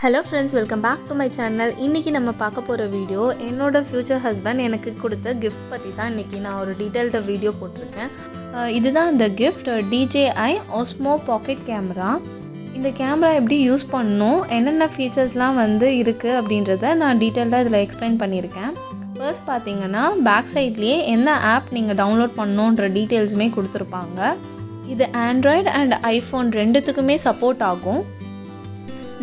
Hello friends, welcome back to my channel. இன்னைக்கு நம்ம பார்க்க போற வீடியோ என்னோட ஃபியூச்சர் ஹஸ்பண்ட் எனக்கு கொடுத்த gift பத்தி தான் இன்னைக்கு நான் ஒரு டீடைல்ட் வீடியோ போட்டுருக்கேன். இதுதான் அந்த gift DJI osmo pocket camera. இந்த கேமரா எப்படி யூஸ் பண்ணனும், என்னென்ன ஃபீச்சர்ஸ்லாம் இருக்கு அப்படின்றத நான் டீடைலா இதல எக்ஸ்பிளைன் பண்ணியிருக்கேன். ஃபர்ஸ்ட் பாத்தீங்கன்னா பேக் சைடுலயே என்ன ஆப் நீங்க டவுன்லோட் பண்ணனும்ன்ற டீடைல்ஸ்மே கொடுத்திருப்பாங்க. இது Android and iPhone ரெண்டுத்துக்குமே சப்போர்ட் ஆகும்.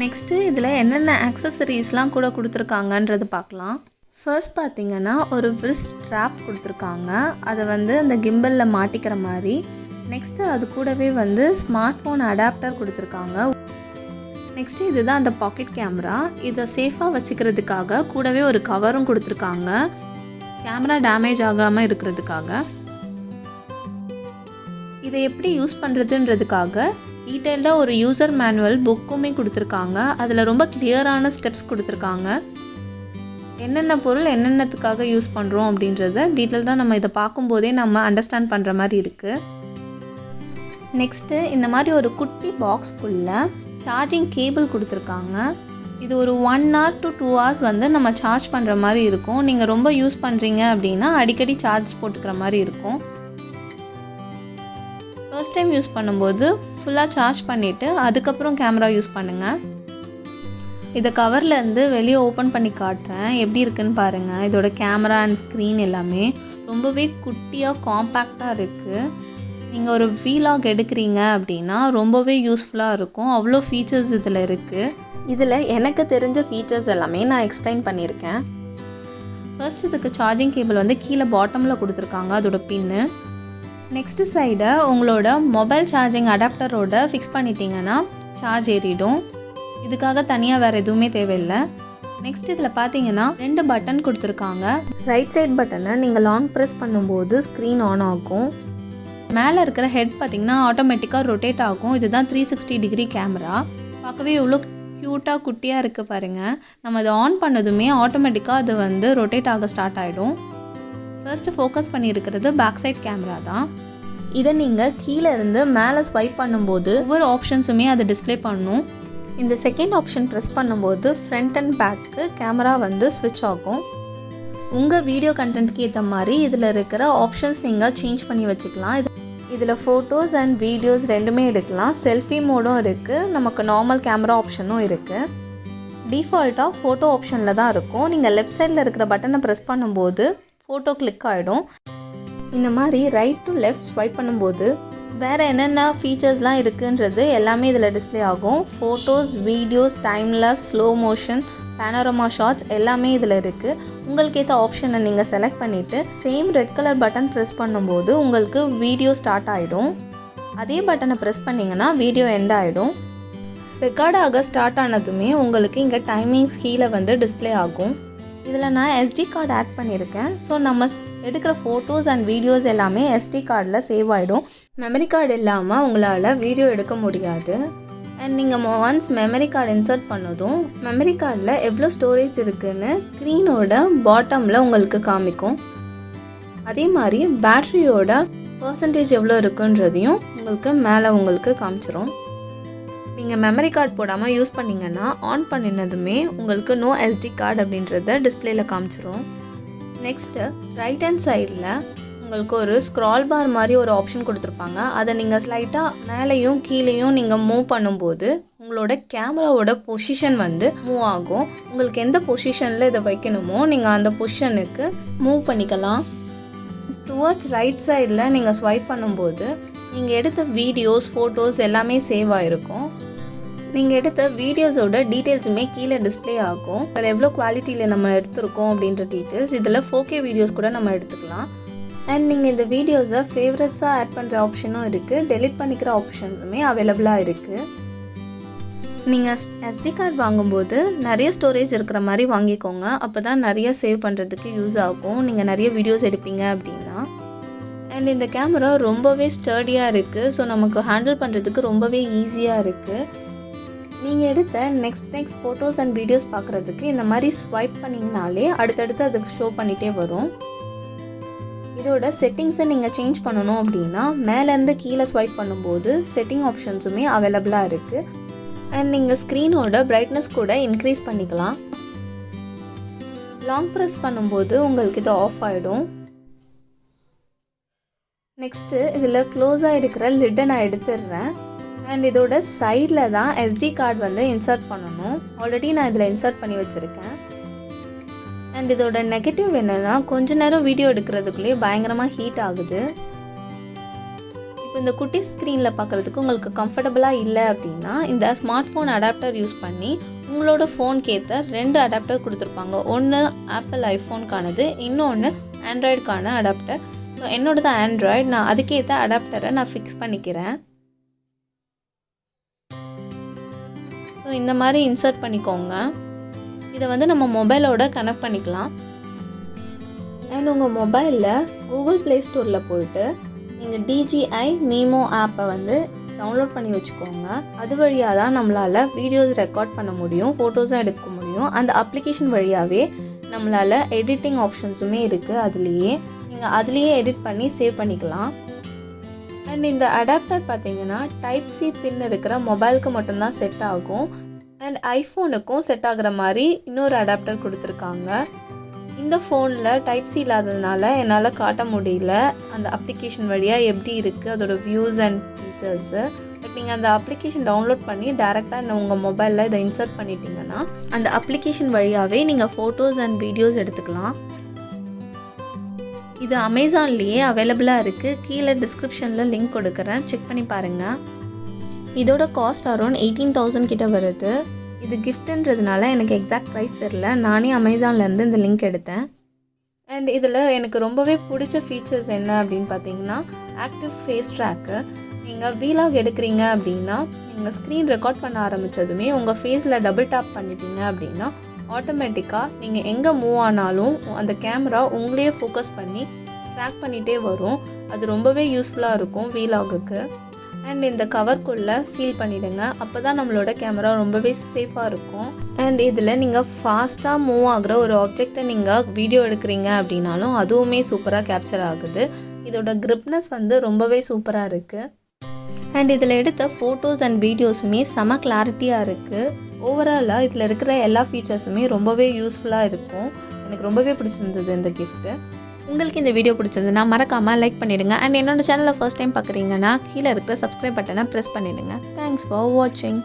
நெக்ஸ்ட் இதில் என்னென்ன ஆக்சஸரீஸ்லாம் கூட கொடுத்துருக்காங்கன்றது பார்க்கலாம். ஃபர்ஸ்ட் பார்த்தீங்கன்னா ஒரு wrist strap கொடுத்துருக்காங்க. அதை அந்த கிம்பலில் மாட்டிக்கிற மாதிரி. நெக்ஸ்ட்டு அது கூடவே ஸ்மார்ட் ஃபோன் அடாப்டர் கொடுத்துருக்காங்க. நெக்ஸ்ட்டு இதுதான் அந்த பாக்கெட் கேமரா. இதை சேஃபாக வச்சுக்கிறதுக்காக கூடவே ஒரு கவரும் கொடுத்துருக்காங்க, கேமரா டேமேஜ் ஆகாமல் இருக்கிறதுக்காக. இதை எப்படி யூஸ் பண்ணுறதுன்றதுக்காக டீட்டெயில்டாக ஒரு யூசர் மேனுவல் புக்குமே கொடுத்துருக்காங்க. அதில் ரொம்ப கிளியரான ஸ்டெப்ஸ் கொடுத்துருக்காங்க. என்னென்ன பொருள் என்னென்னத்துக்காக யூஸ் பண்ணுறோம் அப்படின்றத டீட்டெயில்டாக நம்ம இதை பார்க்கும்போதே நம்ம அண்டர்ஸ்டாண்ட் பண்ணுற மாதிரி இருக்குது. நெக்ஸ்ட்டு இந்த மாதிரி ஒரு குட்டி பாக்ஸ்க்குள்ளே சார்ஜிங் கேபிள் கொடுத்துருக்காங்க. இது ஒரு 1 hour to 2 hours நம்ம சார்ஜ் பண்ணுற மாதிரி இருக்கும். நீங்கள் ரொம்ப யூஸ் பண்ணுறீங்க அப்படின்னா அடிக்கடி சார்ஜ் போட்டுக்கிற மாதிரி இருக்கும். ஃபர்ஸ்ட் டைம் யூஸ் பண்ணும்போது ஃபுல்லாக சார்ஜ் பண்ணிவிட்டு அதுக்கப்புறம் கேமரா யூஸ் பண்ணுங்கள். இதை கவர்லேருந்து வெளியே ஓப்பன் பண்ணி காட்டுறேன், எப்படி இருக்குன்னு பாருங்கள். இதோட கேமரா அண்ட் ஸ்க்ரீன் எல்லாமே ரொம்பவே குட்டியாக காம்பேக்டாக இருக்குது. நீங்கள் ஒரு வீலாக் எடுக்கிறீங்க அப்படின்னா ரொம்பவே யூஸ்ஃபுல்லாக இருக்கும். அவ்வளோ ஃபீச்சர்ஸ் இதில் இருக்குது. இதில் எனக்கு தெரிஞ்ச ஃபீச்சர்ஸ் எல்லாமே நான் எக்ஸ்பிளைன் பண்ணியிருக்கேன். ஃபர்ஸ்ட் இதுக்கு சார்ஜிங் கேபிள் கீழே பாட்டமில் கொடுத்துருக்காங்க, அதோட பின்னு. நெக்ஸ்ட்டு சைடை உங்களோட மொபைல் சார்ஜிங் அடாப்டரோட ஃபிக்ஸ் பண்ணிட்டீங்கன்னா சார்ஜ் ஏறிடும். இதுக்காக தனியாக வேறு எதுவுமே தேவையில்லை. நெக்ஸ்ட் இதில் பார்த்தீங்கன்னா 2 பட்டன் கொடுத்துருக்காங்க. ரைட் சைட் பட்டனை நீங்கள் லாங் ப்ரெஸ் பண்ணும்போது ஸ்க்ரீன் ஆன் ஆகும். மேலே இருக்கிற ஹெட் பார்த்திங்கன்னா ஆட்டோமேட்டிக்காக ரொட்டேட் ஆகும். இதுதான் 360 டிகிரி கேமரா. பார்க்கவே எவ்வளோ க்யூட்டாக குட்டியாக இருக்குது பாருங்கள். நம்ம அதை ஆன் பண்ணதுமே ஆட்டோமேட்டிக்காக அது ரொட்டேட் ஆக ஸ்டார்ட் ஆகிடும். ஃபர்ஸ்ட்டு ஃபோக்கஸ் பண்ணியிருக்கிறது பேக் சைட் கேமரா தான். இதை நீங்கள் கீழே இருந்து மேலே ஸ்வைப் பண்ணும்போது ஒவ்வொரு ஆப்ஷன்ஸுமே அதை டிஸ்பிளே பண்ணணும். இந்த செகண்ட் ஆப்ஷன் ப்ரெஸ் பண்ணும்போது ஃப்ரண்ட் அண்ட் பேக்கு கேமரா ஸ்விட்ச் ஆகும். உங்கள் வீடியோ கண்டென்ட்க்கு ஏற்ற மாதிரி இதில் இருக்கிற ஆப்ஷன்ஸ் நீங்கள் சேஞ்ச் பண்ணி வச்சுக்கலாம். இதில் ஃபோட்டோஸ் அண்ட் வீடியோஸ் ரெண்டுமே எடுக்கலாம். செல்ஃபி மோடும் இருக்குது, நமக்கு நார்மல் கேமரா ஆப்ஷனும் இருக்குது. டிஃபால்ட்டாக ஃபோட்டோ ஆப்ஷனில் தான் இருக்கும். நீங்கள் லெஃப்ட் சைடில் இருக்கிற பட்டனை ப்ரெஸ் பண்ணும்போது ஃபோட்டோ கிளிக் ஆகிடும். இந்த மாதிரி ரைட் டு லெஃப்ட் ஸ்வைப் பண்ணும்போது வேறு என்னென்ன ஃபீச்சர்ஸ்லாம் இருக்குன்றது எல்லாமே இதில் டிஸ்பிளே ஆகும். Photos, videos, time lapse, slow motion, panorama shots எல்லாமே இதில் இருக்குது. உங்களுக்கு ஏற்ற ஆப்ஷனை நீங்கள் செலக்ட் பண்ணிவிட்டு same red colour button press பண்ணும்போது உங்களுக்கு வீடியோ ஸ்டார்ட் ஆகிடும். அதே பட்டனை ப்ரெஸ் பண்ணிங்கன்னா வீடியோ எண்ட் ஆகிடும். ரெக்கார்டாக ஸ்டார்ட் ஆனதுமே உங்களுக்கு இங்கே டைமிங்ஸ் கீழே டிஸ்பிளே ஆகும். இதில் நான் SD கார்டு ஆட் பண்ணியிருக்கேன். ஸோ நம்ம எடுக்கிற ஃபோட்டோஸ் அண்ட் வீடியோஸ் எல்லாமே SD கார்டில் சேவ் ஆகிடும். மெமரி கார்டு இல்லாமல் உங்களால் வீடியோ எடுக்க முடியாது. அண்ட் நீங்கள் ஒன்ஸ் மெமரி கார்டு இன்சர்ட் பண்ணதும் மெமரி கார்டில் எவ்வளோ ஸ்டோரேஜ் இருக்குதுன்னு ஸ்க்ரீனோட பாட்டமில் உங்களுக்கு காமிக்கும். அதே மாதிரி பேட்டரியோட பர்சன்டேஜ் எவ்வளோ இருக்குன்றதையும் உங்களுக்கு காமிச்சிரும். நீங்கள் மெமரி கார்டு போடாமல் யூஸ் பண்ணிங்கன்னா ஆன் பண்ணினதுமே உங்களுக்கு நோ SD கார்டு அப்படின்றத டிஸ்பிளேயில் காமிச்சிரும். நெக்ஸ்ட்டு ரைட் ஹேண்ட் சைடில் உங்களுக்கு ஒரு ஸ்க்ரால் பார் மாதிரி ஒரு ஆப்ஷன் கொடுத்துருப்பாங்க. அதை நீங்கள் ஸ்லைட்டாக மேலேயும் கீழேயும் நீங்கள் மூவ் பண்ணும்போது உங்களோட கேமராவோட பொசிஷன் மூவ் ஆகும். உங்களுக்கு எந்த பொசிஷனில் இதை வைக்கணுமோ நீங்கள் அந்த பொசிஷனுக்கு மூவ் பண்ணிக்கலாம். டுவர்ட்ஸ் ரைட் சைடில் நீங்கள் ஸ்வைப் பண்ணும்போது நீங்கள் எடுத்த வீடியோஸ், ஃபோட்டோஸ் எல்லாமே சேவ் ஆகிருக்கும். நீங்கள் எடுத்த வீடியோஸோட டீட்டெயில்ஸுமே கீழே டிஸ்பிளே ஆகும். அதில் எவ்வளோ குவாலிட்டியில் நம்ம எடுத்திருக்கோம் அப்படின்ற டீட்டெயில்ஸ். இதில் 4K வீடியோஸ் கூட நம்ம எடுத்துக்கலாம். அண்ட் நீங்கள் இந்த வீடியோஸை ஃபேவரட்ஸாக ஆட் பண்ணுற ஆப்ஷனும் இருக்குது, டெலிட் பண்ணிக்கிற ஆப்ஷனுமே அவைலபிளாக இருக்குது. நீங்கள் SD கார்டு வாங்கும்போது நிறைய ஸ்டோரேஜ் இருக்கிற மாதிரி வாங்கிக்கோங்க. அப்போ தான் நிறைய சேவ் பண்ணுறதுக்கு யூஸ் ஆகும், நீங்கள் நிறைய வீடியோஸ் எடுப்பீங்க அப்படின்னா. அண்ட் இந்த கேமரா ரொம்பவே ஸ்டர்டியாக இருக்குது. ஸோ நமக்கு ஹேண்டில் பண்ணுறதுக்கு ரொம்பவே ஈஸியாக இருக்குது. நீங்கள் எடுத்த நெக்ஸ்ட் ஃபோட்டோஸ் அண்ட் வீடியோஸ் பார்க்குறதுக்கு இந்த மாதிரி ஸ்வைப் பண்ணிங்கனாலே அடுத்தடுத்து அதுக்கு ஷோ பண்ணிகிட்டே வரும். இதோட செட்டிங்ஸை நீங்கள் சேஞ்ச் பண்ணணும் அப்படின்னா மேலேருந்து கீழே ஸ்வைப் பண்ணும்போது செட்டிங் ஆப்ஷன்ஸுமே அவைலபிளாக இருக்குது. அண்ட் நீங்கள் ஸ்க்ரீனோட பிரைட்னஸ் கூட இன்க்ரீஸ் பண்ணிக்கலாம். லாங் ப்ரெஸ் பண்ணும்போது உங்களுக்கு இது ஆஃப் ஆகிடும். நெக்ஸ்ட்டு இதில் க்ளோஸாக இருக்கிற லிட்டை நான் எடுத்துடுறேன். அண்ட் இதோட சைடில் தான் SD கார்டு வந்து இன்சர்ட் பண்ணணும். ஆல்ரெடி நான் இதில் இன்சர்ட் பண்ணி வச்சுருக்கேன். அண்ட் இதோட நெகட்டிவ் என்னென்னா கொஞ்ச நேரம் வீடியோ எடுக்கிறதுக்குள்ளேயே பயங்கரமாக ஹீட் ஆகுது. இப்போ இந்த குட்டி ஸ்க்ரீனில் பார்க்குறதுக்கு உங்களுக்கு கம்ஃபர்டபுளாக இல்லை அப்படின்னா இந்த ஸ்மார்ட் ஃபோன் அடாப்டர் யூஸ் பண்ணி உங்களோட ஃபோனுக்கு ஏற்ற 2 அடாப்டர் கொடுத்துருப்பாங்க. ஒன்று ஆப்பிள் ஐஃபோனுக்கானது, இன்னொன்று ஆண்ட்ராய்டுக்கான அடாப்டர். ஸோ என்னோடது ஆண்ட்ராய்டு, நான் அதுக்கேற்ற அடாப்டரை நான் ஃபிக்ஸ் பண்ணிக்கிறேன். ஸோ இந்த மாதிரி இன்சர்ட் பண்ணிக்கோங்க. இதை வந்து நம்ம மொபைலோட கனெக்ட் பண்ணிக்கலாம். அண்ட் உங்கள் மொபைலில் கூகுள் ப்ளே ஸ்டோரில் போய்ட்டு நீங்கள் DJI Mimo ஆப்பை வந்து டவுன்லோட் பண்ணி வச்சுக்கோங்க. அது வழியாக தான் நம்மளால் வீடியோஸ் ரெக்கார்ட் பண்ண முடியும், ஃபோட்டோஸும் எடுக்க முடியும். அந்த அப்ளிகேஷன் வழியாகவே நம்மளால் எடிட்டிங் ஆப்ஷன்ஸுமே இருக்குது. நீங்கள் அதுலேயே எடிட் பண்ணி சேவ் பண்ணிக்கலாம். அண்ட் இந்த அடாப்டர் பார்த்தீங்கன்னா டைப் C பின் இருக்கிற மொபைலுக்கு மட்டும்தான் செட் ஆகும். அண்ட் ஐஃபோனுக்கும் செட் ஆகிற மாதிரி இன்னொரு அடாப்டர் கொடுத்துருக்காங்க. இந்த ஃபோனில் டைப் C இல்லாததுனால என்னால் காட்ட முடியல அந்த அப்ளிகேஷன் வழியாக எப்படி இருக்குது அதோட வியூஸ் அண்ட் ஃபீச்சர்ஸு. பட் நீங்கள் அந்த அப்ளிகேஷன் டவுன்லோட் பண்ணி டேரெக்டாக உங்கள் மொபைலில் இதை இன்சர்ட் பண்ணிட்டீங்கன்னா அந்த அப்ளிகேஷன் வழியாகவே நீங்கள் ஃபோட்டோஸ் அண்ட் வீடியோஸ் எடுத்துக்கலாம். இது அமேசான்லேயே அவைலபிளாக இருக்குது. கீழே டிஸ்கிரிப்ஷனில் லிங்க் கொடுக்குறேன், செக் பண்ணி பாருங்கள். இதோட காஸ்ட் அரௌண்ட் 18,000 கிட்ட வருது. இது கிஃப்ட்டுன்றதுனால எனக்கு எக்ஸாக்ட் ப்ரைஸ் தெரில, நானே அமேசான்லேருந்து இந்த லிங்க் எடுத்தேன். அண்ட் இதில் எனக்கு ரொம்பவே பிடிச்ச ஃபீச்சர்ஸ் என்ன அப்படின்னு பார்த்தீங்கன்னா ஆக்டிவ் ஃபேஸ் ட்ராக்கு. நீங்கள் வீலாக் எடுக்கிறீங்க அப்படின்னா நீங்கள் ஸ்க்ரீன் ரெக்கார்ட் பண்ண ஆரம்பித்ததுமே உங்கள் ஃபேஸில் டபுள் டேப் பண்ணிட்டீங்க அப்படின்னா ஆட்டோமேட்டிக்காக நீங்கள் எங்கே மூவ் ஆனாலும் அந்த கேமரா உங்களையே ஃபோக்கஸ் பண்ணி ட்ராக் பண்ணிகிட்டே வரும். அது ரொம்பவே யூஸ்ஃபுல்லாக இருக்கும் வீலாகுக்கு. அண்ட் இந்த கவர்க்குள்ளே சீல் பண்ணிவிடுங்க, அப்போ தான் நம்மளோட கேமரா ரொம்பவே சேஃபாக இருக்கும். அண்ட் இதில் நீங்கள் ஃபாஸ்ட்டாக மூவ் ஆகிற ஒரு ஆப்ஜெக்டை நீங்கள் வீடியோ எடுக்கிறீங்க அப்படின்னாலும் அதுவுமே சூப்பராக கேப்சர் ஆகுது. இதோட கிரிப்னஸ் வந்து ரொம்பவே சூப்பராக இருக்குது. அண்ட் இதில் எடுத்த ஃபோட்டோஸ் அண்ட் வீடியோஸுமே செம கிளாரிட்டியாக இருக்குது. ஓவராலாக இதில் இருக்கிற எல்லா ஃபீச்சர்ஸுமே ரொம்பவே யூஸ்ஃபுல்லாக இருக்கும். எனக்கு ரொம்பவே பிடிச்சிருந்தது இந்த கிஃப்ட்டு. உங்களுக்கு இந்த வீடியோ பிடிச்சிருந்ததுன்னா மறக்காமல் லைக் பண்ணிவிடுங்க. அண்ட் என்னோட சேனலை ஃபர்ஸ்ட் டைம் பார்க்குறீங்கன்னா கீழே இருக்கிற சப்ஸ்கிரைப் பட்டனை ப்ரெஸ் பண்ணிவிடுங்க. தேங்க்ஸ் ஃபார் வாட்சிங்.